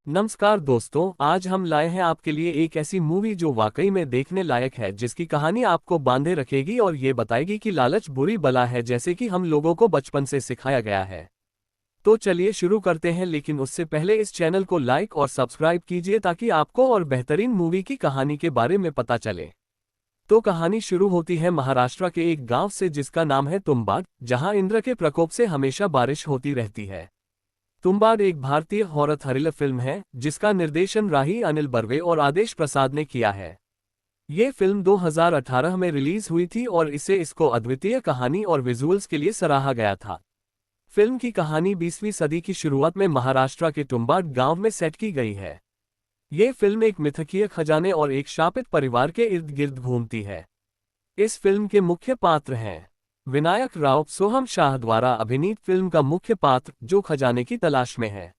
नमस्कार दोस्तों, आज हम लाए हैं आपके लिए एक ऐसी मूवी जो वाकई में देखने लायक है, जिसकी कहानी आपको बांधे रखेगी और ये बताएगी कि लालच बुरी बला है, जैसे कि हम लोगों को बचपन से सिखाया गया है। तो चलिए शुरू करते हैं, लेकिन उससे पहले इस चैनल को लाइक और सब्सक्राइब कीजिए ताकि आपको और बेहतरीन मूवी की कहानी के बारे में पता चले। तो कहानी शुरू होती है महाराष्ट्र के एक गांव से जिसका नाम है तुम्बाड, जहां इंद्र के प्रकोप से हमेशा बारिश होती रहती है। तुम्बाड एक भारतीय हॉरर थ्रिलर फिल्म है जिसका निर्देशन राही अनिल बर्वे और आदेश प्रसाद ने किया है। ये फिल्म 2018 में रिलीज हुई थी और इसको अद्वितीय कहानी और विजुअल्स के लिए सराहा गया था। फिल्म की कहानी 20वीं सदी की शुरुआत में महाराष्ट्र के तुम्बाड गांव में सेट की गई है। ये फिल्म एक मिथकीय खजाने और एक शापित परिवार के इर्द गिर्द घूमती है। इस फिल्म के मुख्य पात्र हैं विनायक राव सोहम शाह द्वारा अभिनीत फिल्म का मुख्य पात्र, जो खजाने की तलाश में है।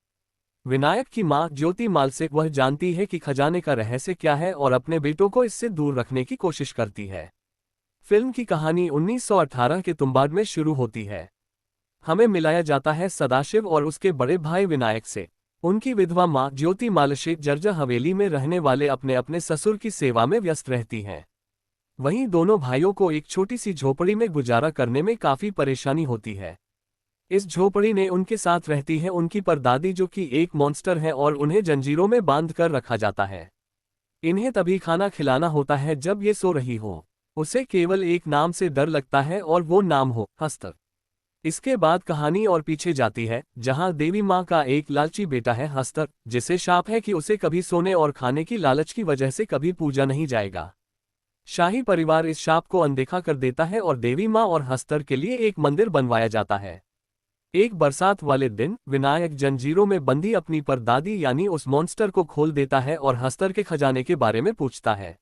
विनायक की मां ज्योति मालसे, वह जानती है कि खजाने का रहस्य क्या है और अपने बेटों को इससे दूर रखने की कोशिश करती है। फिल्म की कहानी 1918 के तुम्बाड में शुरू होती है। हमें मिलाया जाता है सदाशिव और उसके बड़े भाई विनायक से। उनकी विधवा मां ज्योति मालशे जर्जर हवेली में रहने वाले अपने अपने ससुर की सेवा में व्यस्त रहती हैं। वहीं दोनों भाइयों को एक छोटी सी झोपड़ी में गुजारा करने में काफी परेशानी होती है। इस झोपड़ी ने उनके साथ रहती है उनकी परदादी, जो कि एक मॉन्स्टर है और उन्हें जंजीरों में बांध कर रखा जाता है। इन्हें तभी खाना खिलाना होता है जब ये सो रही हो। उसे केवल एक नाम से डर लगता है और वो नाम हो हस्तर। इसके बाद कहानी और पीछे जाती है, जहां देवी माँ का एक लालची बेटा है हस्तर, जिसे शाप है कि उसे कभी सोने और खाने की लालच की वजह से कभी पूजा नहीं जाएगा। शाही परिवार इस शाप को अनदेखा कर देता है और देवी माँ और हस्तर के लिए एक मंदिर बनवाया जाता है। एक बरसात वाले दिन विनायक जंजीरों में बंधी अपनी परदादी यानी उस मॉन्स्टर को खोल देता है और हस्तर के खजाने के बारे में पूछता है।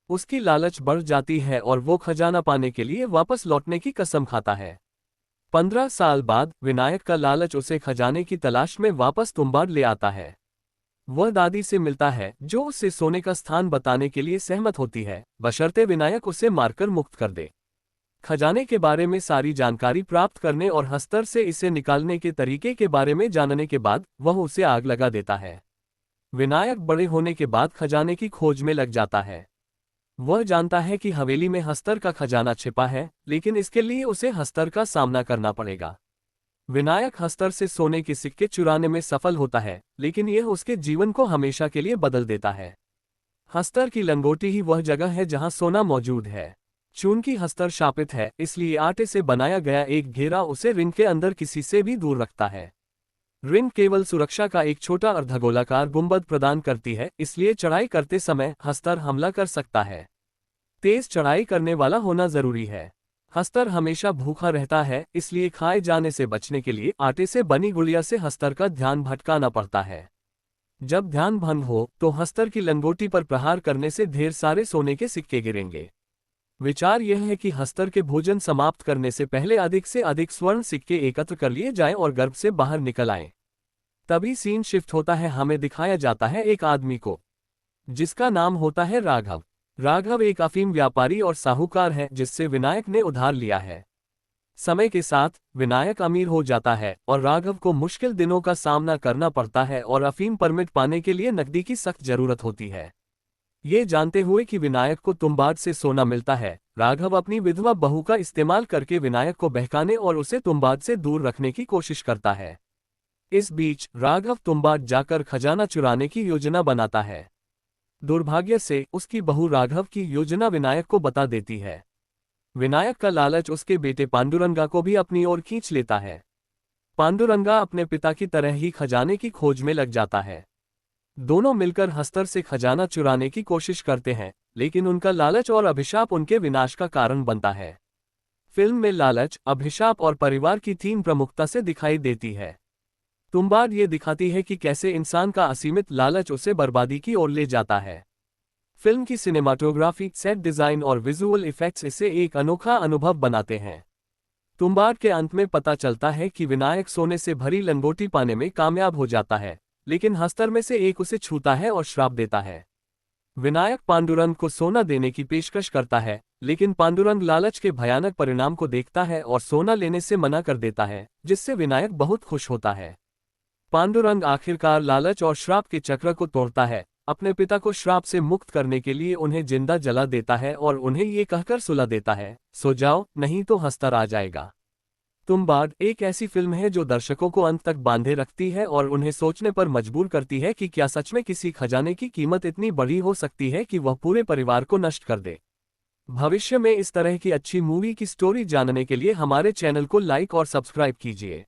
उसकी लालच बढ़ जाती है और वो खजाना पाने के लिए वापस लौटने की कसम खाता है। 15 साल बाद विनायक का लालच उसे खजाने की तलाश में वापस तुम्बाड ले आता है। वह दादी से मिलता है, जो उसे सोने का स्थान बताने के लिए सहमत होती है, बशर्ते विनायक उसे मारकर मुक्त कर दे। खजाने के बारे में सारी जानकारी प्राप्त करने और हस्तर से इसे निकालने के तरीके के बारे में जानने के बाद वह उसे आग लगा देता है। विनायक बड़े होने के बाद खजाने की खोज में लग जाता है। वह जानता है कि हवेली में हस्तर का खजाना छिपा है, लेकिन इसके लिए उसे हस्तर का सामना करना पड़ेगा। विनायक हस्तर से सोने के सिक्के चुराने में सफल होता है, लेकिन यह उसके जीवन को हमेशा के लिए बदल देता है। हस्तर की लंगोटी ही वह जगह है जहां सोना मौजूद है। चूंकि हस्तर शापित है, इसलिए आटे से बनाया गया एक घेरा उसे रिंग के अंदर किसी से भी दूर रखता है। रिंग केवल सुरक्षा का एक छोटा अर्धगोलाकार गुंबद प्रदान करती है, इसलिए चढ़ाई करते समय हस्तर हमला कर सकता है। तेज चढ़ाई करने वाला होना जरूरी है। हस्तर हमेशा भूखा रहता है, इसलिए खाए जाने से बचने के लिए आटे से बनी गुड़िया से हस्तर का ध्यान भटकाना पड़ता है। जब ध्यान भंग हो तो हस्तर की लंगोटी पर प्रहार करने से ढेर सारे सोने के सिक्के गिरेंगे। विचार यह है कि हस्तर के भोजन समाप्त करने से पहले अधिक से अधिक स्वर्ण सिक्के एकत्र कर लिए जाएं और गर्भ से बाहर निकल आएं। तभी सीन शिफ्ट होता है। हमें दिखाया जाता है एक आदमी को, जिसका नाम होता है राघव। राघव एक अफीम व्यापारी और साहूकार है जिससे विनायक ने उधार लिया है। समय के साथ विनायक अमीर हो जाता है और राघव को मुश्किल दिनों का सामना करना पड़ता है और अफीम परमिट पाने के लिए नकदी की सख्त जरूरत होती है। ये जानते हुए कि विनायक को तुम्बाड से सोना मिलता है, राघव अपनी विधवा बहू का इस्तेमाल करके विनायक को बहकाने और उसे तुम्बाड से दूर रखने की कोशिश करता है। इस बीच राघव तुम्बाड जाकर खजाना चुराने की योजना बनाता है। दुर्भाग्य से उसकी बहू राघव की योजना विनायक को बता देती है। विनायक का लालच उसके बेटे पांडुरंगा को भी अपनी ओर खींच लेता है। पांडुरंगा अपने पिता की तरह ही खजाने की खोज में लग जाता है। दोनों मिलकर हस्तर से खजाना चुराने की कोशिश करते हैं, लेकिन उनका लालच और अभिशाप उनके विनाश का कारण बनता है। फिल्म में लालच, अभिशाप और परिवार की थीम प्रमुखता से दिखाई देती है। तुम्बाड ये दिखाती है कि कैसे इंसान का असीमित लालच उसे बर्बादी की ओर ले जाता है। फिल्म की सिनेमाटोग्राफी, सेट डिजाइन और विजुअल इफेक्ट्स इसे एक अनोखा अनुभव बनाते हैं। तुम्बाड के अंत में पता चलता है कि विनायक सोने से भरी लंगोटी पाने में कामयाब हो जाता है, लेकिन हस्तर में से एक उसे छूता है और श्राप देता है। विनायक पांडुरंग को सोना देने की पेशकश करता है, लेकिन पांडुरंग लालच के भयानक परिणाम को देखता है और सोना लेने से मना कर देता है, जिससे विनायक बहुत खुश होता है। पांडुरंग आखिरकार लालच और श्राप के चक्र को तोड़ता है, अपने पिता को श्राप से मुक्त करने के लिए उन्हें जिंदा जला देता है और उन्हें ये कहकर सुला देता है, सो जाओ नहीं तो हंसता आ जाएगा। तुम्बाड एक ऐसी फिल्म है जो दर्शकों को अंत तक बांधे रखती है और उन्हें सोचने पर मजबूर करती है कि क्या सच में किसी खजाने की कीमत इतनी बड़ी हो सकती है कि वह पूरे परिवार को नष्ट कर दे। भविष्य में इस तरह की अच्छी मूवी की स्टोरी जानने के लिए हमारे चैनल को लाइक और सब्सक्राइब कीजिए।